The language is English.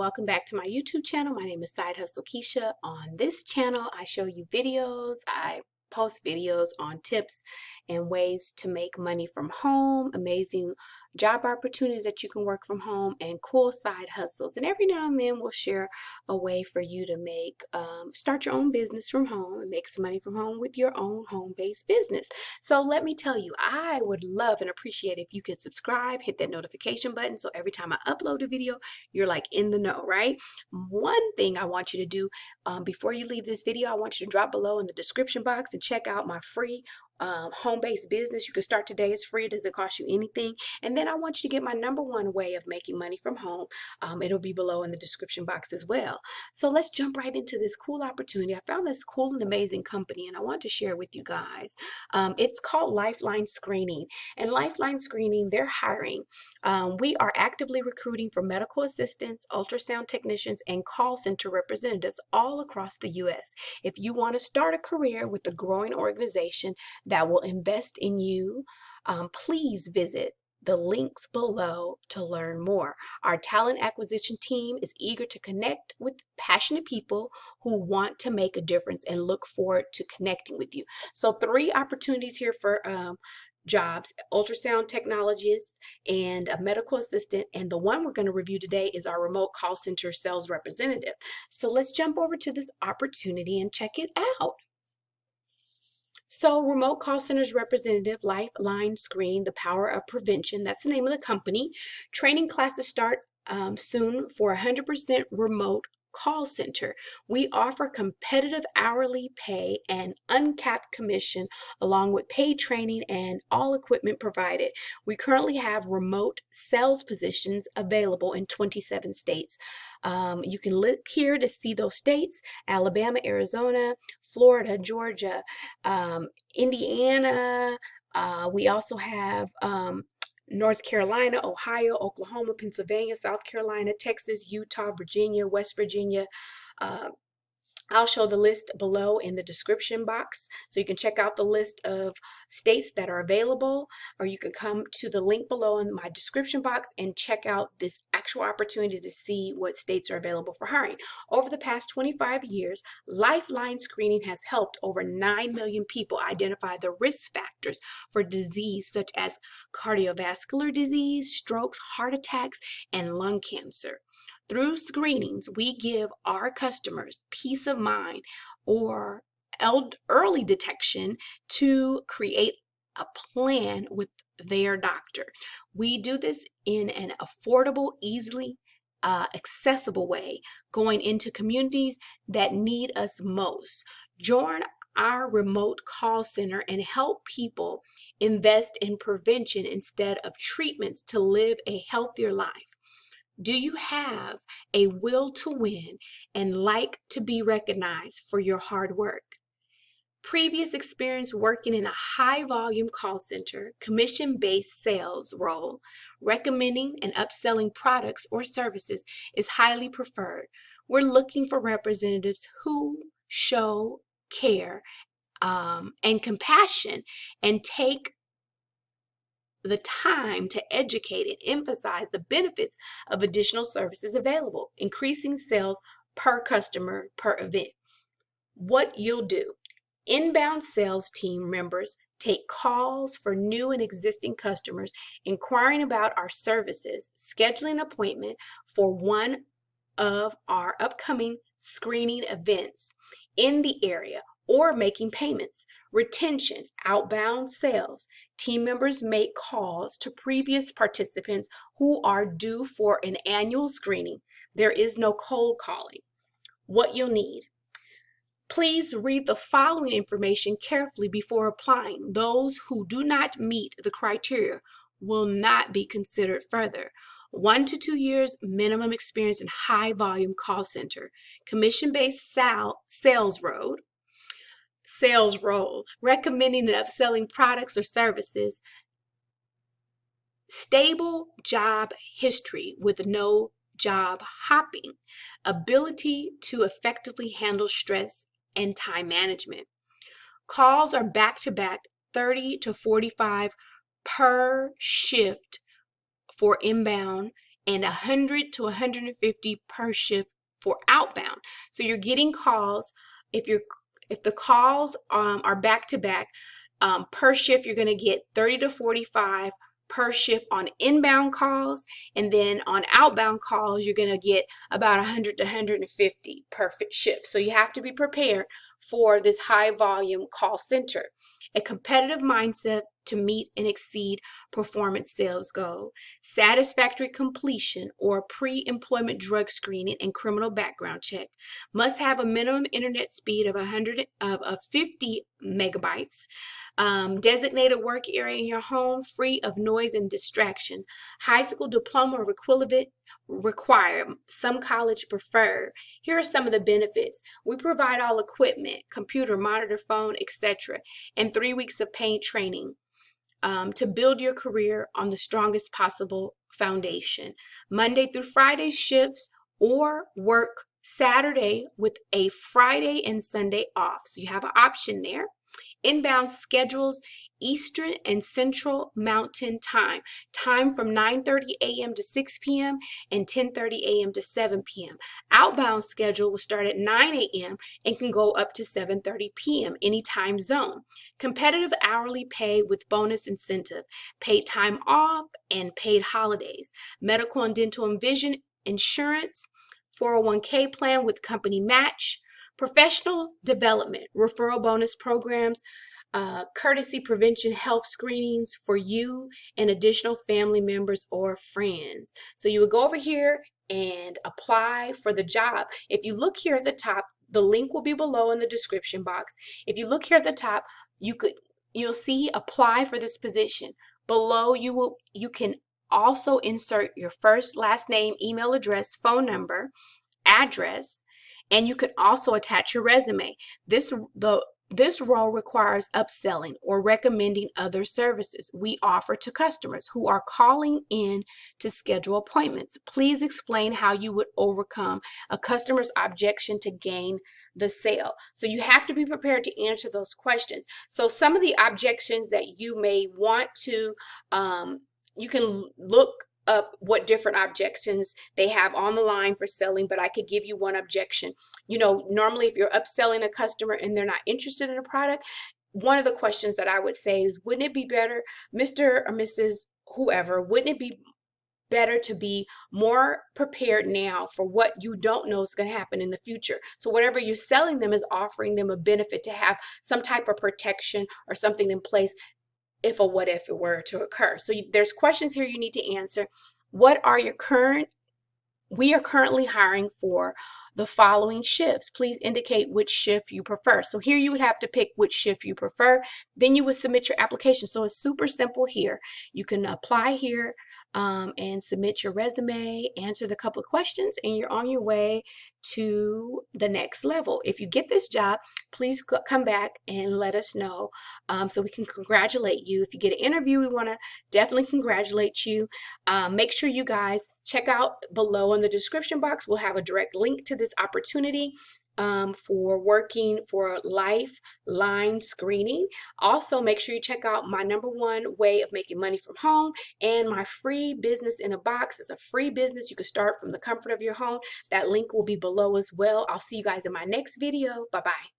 welcome back to my YouTube channel. My name is Side Hustle Keisha. On this channel, I show you videos. I post videos on tips and ways to make money from home, amazing job opportunities that you can work from home, and cool side hustles. And every now and then we'll share a way for you to start your own business from home and make some money from home with your own home-based business. So let me tell you, I would love and appreciate if you could subscribe, hit that notification button, so every time I upload a video, you're like in the know, right? One thing I want you to do before you leave this video, I want you to drop below in the description box and check out my free home-based business. You can start today. It's free. It doesn't cost you anything. And then I want you to get my #1 way of making money from home. It'll be below in the description box as well. So let's jump right into this cool opportunity. I found this cool and amazing company, and I want to share with you guys. It's called Lifeline Screening. And Lifeline Screening, they're hiring. We are actively recruiting for medical assistants, ultrasound technicians, and call center representatives all across the U.S. If you want to start a career with a growing organization that will invest in you, please visit the links below to learn more. Our talent acquisition team is eager to connect with passionate people who want to make a difference and look forward to connecting with you. So 3 opportunities here for jobs: ultrasound technologist and a medical assistant, and the one we're going to review today is our remote call center sales representative. So let's jump over to this opportunity and check it out. So remote call centers representative, Lifeline Screening, the power of prevention. That's the name of the company. Training classes start soon for 100% remote call center. We offer competitive hourly pay and uncapped commission along with paid training and all equipment provided. We currently have remote sales positions available in 27 states. You can look here to see those states: Alabama, Arizona, Florida, Georgia, Indiana. We also have North Carolina, Ohio, Oklahoma, Pennsylvania, South Carolina, Texas, Utah, Virginia, West Virginia. I'll show the list below in the description box, so you can check out the list of states that are available, or you can come to the link below in my description box and check out this actual opportunity to see what states are available for hiring. Over the past 25 years, Lifeline Screening has helped over 9 million people identify the risk factors for disease such as cardiovascular disease, strokes, heart attacks, and lung cancer. Through screenings, we give our customers peace of mind or early detection to create a plan with their doctor. We do this in an affordable, easily accessible way, going into communities that need us most. Join our remote call center and help people invest in prevention instead of treatments to live a healthier life. Do you have a will to win and like to be recognized for your hard work? Previous experience working in a high volume call center, commission-based sales role, recommending and upselling products or services is highly preferred. We're looking for representatives who show care and compassion and take the time to educate and emphasize the benefits of additional services available, increasing sales per customer per event. What you'll do: inbound sales team members take calls for new and existing customers inquiring about our services, scheduling an appointment for one of our upcoming screening events in the area, or making payments. Retention, outbound sales. Team members make calls to previous participants who are due for an annual screening. There is no cold calling. What you'll need: please read the following information carefully before applying. Those who do not meet the criteria will not be considered further. 1 to 2 years minimum experience in high volume call center, commission-based sales role, recommending and upselling products or services, stable job history with no job hopping, ability to effectively handle stress and time management. Calls are back-to-back, 30 to 45 per shift for inbound and 100 to 150 per shift for outbound. So you're getting calls. If the calls are back to back, per shift, you're going to get 30 to 45 per shift on inbound calls, and then on outbound calls you're going to get about 100 to 150 per shift. So you have to be prepared for this high volume call center. A competitive mindset to meet and exceed performance sales goal. Satisfactory completion or pre-employment drug screening and criminal background check. Must have a minimum internet speed of 50 megabytes. Designated work area in your home free of noise and distraction. High school diploma or equivalent required. Some college preferred. Here are some of the benefits. We provide all equipment, computer, monitor, phone, etc., and 3 weeks of paid training to build your career on the strongest possible foundation. Monday through Friday shifts, or work Saturday with a Friday and Sunday off. So you have an option there. Inbound schedules Eastern and Central Mountain Time. Time from 9:30 a.m. to 6 p.m. and 10:30 a.m. to 7 p.m. Outbound schedule will start at 9 a.m. and can go up to 7:30 p.m. any time zone. Competitive hourly pay with bonus incentive, paid time off, and paid holidays. Medical and dental and vision insurance, 401k plan with company match. Professional development, referral bonus programs, courtesy prevention health screenings for you and additional family members or friends. So you would go over here and apply for the job. If you look here at the top, the link will be below in the description box. If you look here at the top, you'll see apply for this position. Below you can also insert your first, last name, email address, phone number, address, and you can also attach your resume. This role requires upselling or recommending other services we offer to customers who are calling in to schedule appointments. Please explain how you would overcome a customer's objection to gain the sale. So you have to be prepared to answer those questions. So some of the objections that you may want to, you can look up what different objections they have on the line for selling, but I could give you one objection. Normally if you're upselling a customer and they're not interested in a product, one of the questions that I would say is, wouldn't it be better, Mr. or Mrs. whoever, wouldn't it be better to be more prepared now for what you don't know is going to happen in the future? So whatever you're selling them is offering them a benefit to have some type of protection or something in place if or what if it were to occur. So there's questions here you need to answer. We are currently hiring for the following shifts. Please indicate which shift you prefer. So here you would have to pick which shift you prefer. Then you would submit your application. So it's super simple here. You can apply here and submit your resume, answer the couple of questions, and you're on your way to the next level. If you get this job, please come back and let us know so we can congratulate you. If you get an interview, we want to definitely congratulate you. Make sure you guys check out below in the description box. We'll have a direct link to this opportunity for working for Lifeline Screening. Also, make sure you check out my #1 way of making money from home and my free business in a box. It's a free business. You can start from the comfort of your home. That link will be below as well. I'll see you guys in my next video. Bye-bye.